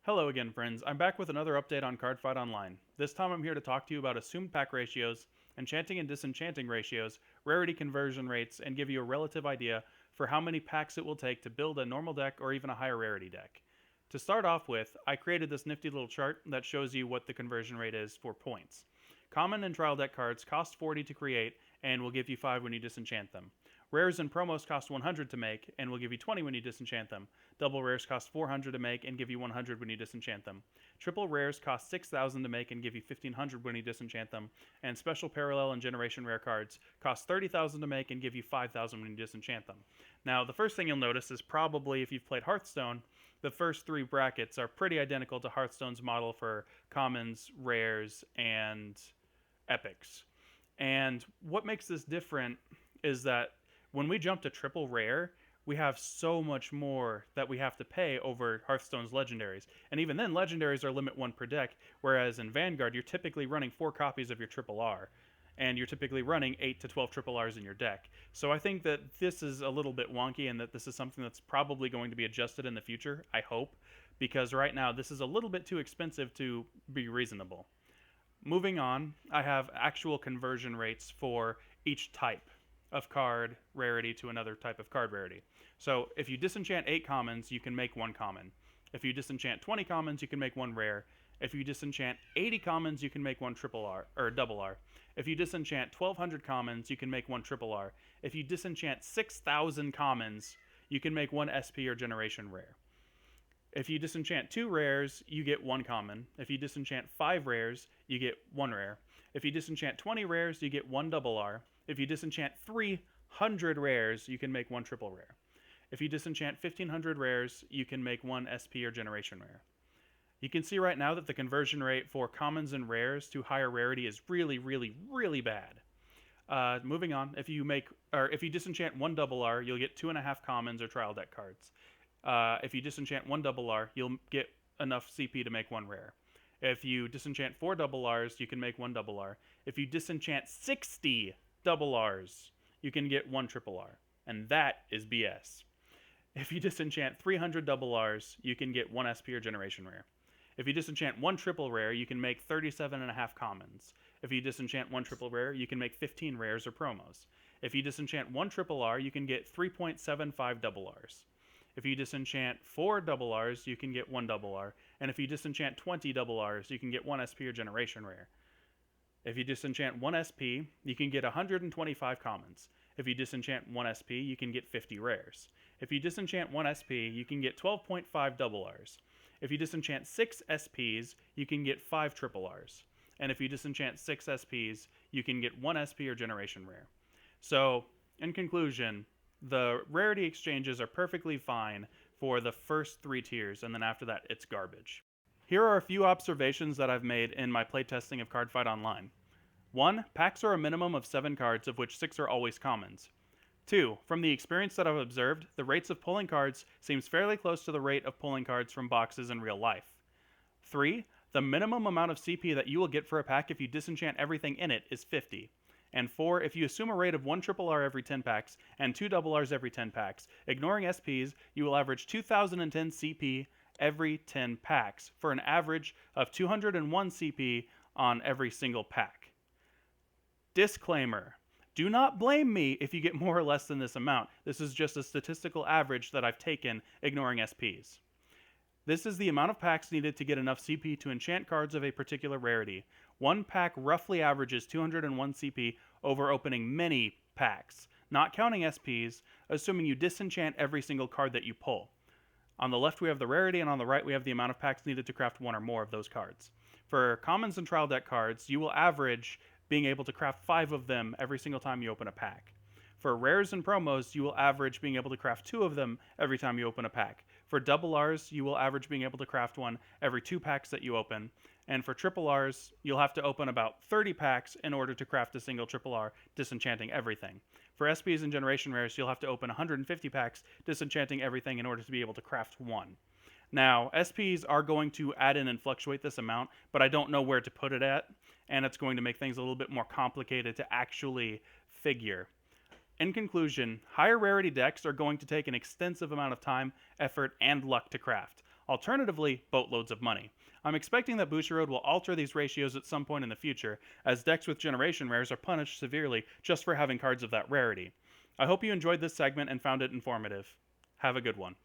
Hello again, friends. I'm back with another update on Cardfight Online. This time I'm here to talk to you about assumed pack ratios, enchanting and disenchanting ratios, rarity conversion rates, and give you a relative idea for how many packs it will take to build a normal deck or even a higher rarity deck. To start off with, I created this nifty little chart that shows you what the conversion rate is for points. Common and trial deck cards cost 40 to create and will give you 5 when you disenchant them. Rares and promos cost 100 to make and will give you 20 when you disenchant them. Double rares cost 400 to make and give you 100 when you disenchant them. Triple rares cost 6,000 to make and give you 1,500 when you disenchant them. And special parallel and generation rare cards cost 30,000 to make and give you 5,000 when you disenchant them. Now, the first thing you'll notice is probably if you've played Hearthstone, the first three brackets are pretty identical to Hearthstone's model for commons, rares, and epics. And what makes this different is that when we jump to triple rare, we have so much more that we have to pay over Hearthstone's legendaries. And even then, legendaries are limit 1 per deck, whereas in Vanguard, you're typically running 4 copies of your triple R, and you're typically running 8 to 12 triple Rs in your deck. So I think that this is a little bit wonky and that this is something that's probably going to be adjusted in the future, I hope, because right now this is a little bit too expensive to be reasonable. Moving on, I have actual conversion rates for each type of card rarity to another type of card rarity. So if you disenchant 8 commons, you can make 1 common. If you disenchant 20 commons, you can make 1 rare. If you disenchant 80 commons, you can make 1 triple R, or double R. If you disenchant 1,200 commons, you can make 1 triple R. If you disenchant 6,000 commons, you can make 1 SP or generation rare. If you disenchant 2 rares, you get 1 common. If you disenchant 5 rares, you get 1 rare. If you disenchant 20 rares, you get 1 double R. If you disenchant 300 rares, you can make 1 triple rare. If you disenchant 1,500 rares, you can make 1 SP or generation rare. You can see right now that the conversion rate for commons and rares to higher rarity is really, really, really bad. Moving on, if you disenchant 1 double R, you'll get 2.5 commons or trial deck cards. If you disenchant 1 double R, you'll get enough CP to make 1 rare. If you disenchant 4 double Rs, you can make 1 double R. If you disenchant 60 double Rs, you can get 1 triple R. And that is BS. If you disenchant 300 double Rs, you can get 1 SP or generation rare. If you disenchant 1 triple rare, you can make 37.5 commons. If you disenchant 1 triple rare, you can make 15 rares or promos. If you disenchant 1 triple R, you can get 3.75 double Rs. If you disenchant 4 double Rs, you can get 1 double R. And if you disenchant 20 double Rs, you can get 1 SP or generation rare. If you disenchant 1 SP, you can get 125 commons. If you disenchant 1 SP, you can get 50 rares. If you disenchant 1 SP, you can get 12.5 double Rs. If you disenchant 6 SPs, you can get 5 triple Rs. And if you disenchant 6 SPs, you can get 1 SP or generation rare. So, in conclusion, the rarity exchanges are perfectly fine for the first 3 tiers, and then after that, it's garbage. Here are a few observations that I've made in my playtesting of Cardfight Online. 1. Packs are a minimum of 7 cards, of which 6 are always commons. 2. From the experience that I've observed, the rates of pulling cards seems fairly close to the rate of pulling cards from boxes in real life. 3. The minimum amount of CP that you will get for a pack if you disenchant everything in it is 50. And 4, if you assume a rate of 1 triple R every 10 packs and 2 double Rs every 10 packs, ignoring SPs, you will average 2,010 CP every 10 packs for an average of 201 CP on every single pack. Disclaimer: do not blame me if you get more or less than this amount. This is just a statistical average that I've taken, ignoring SPs. This is the amount of packs needed to get enough CP to enchant cards of a particular rarity. 1 pack roughly averages 201 CP over opening many packs, not counting SPs, assuming you disenchant every single card that you pull. On the left we have the rarity, and on the right we have the amount of packs needed to craft 1 or more of those cards. For commons and trial deck cards, you will average being able to craft 5 of them every single time you open a pack. For rares and promos, you will average being able to craft 2 of them every time you open a pack. For double Rs, you will average being able to craft 1 every 2 packs that you open. And for triple Rs, you'll have to open about 30 packs in order to craft a single triple R, disenchanting everything. For SPs and generation rares, you'll have to open 150 packs, disenchanting everything in order to be able to craft 1. Now, SPs are going to add in and fluctuate this amount, but I don't know where to put it at, and it's going to make things a little bit more complicated to actually figure. In conclusion, higher rarity decks are going to take an extensive amount of time, effort, and luck to craft. Alternatively, boatloads of money. I'm expecting that Bushiroad will alter these ratios at some point in the future, as decks with generation rares are punished severely just for having cards of that rarity. I hope you enjoyed this segment and found it informative. Have a good one.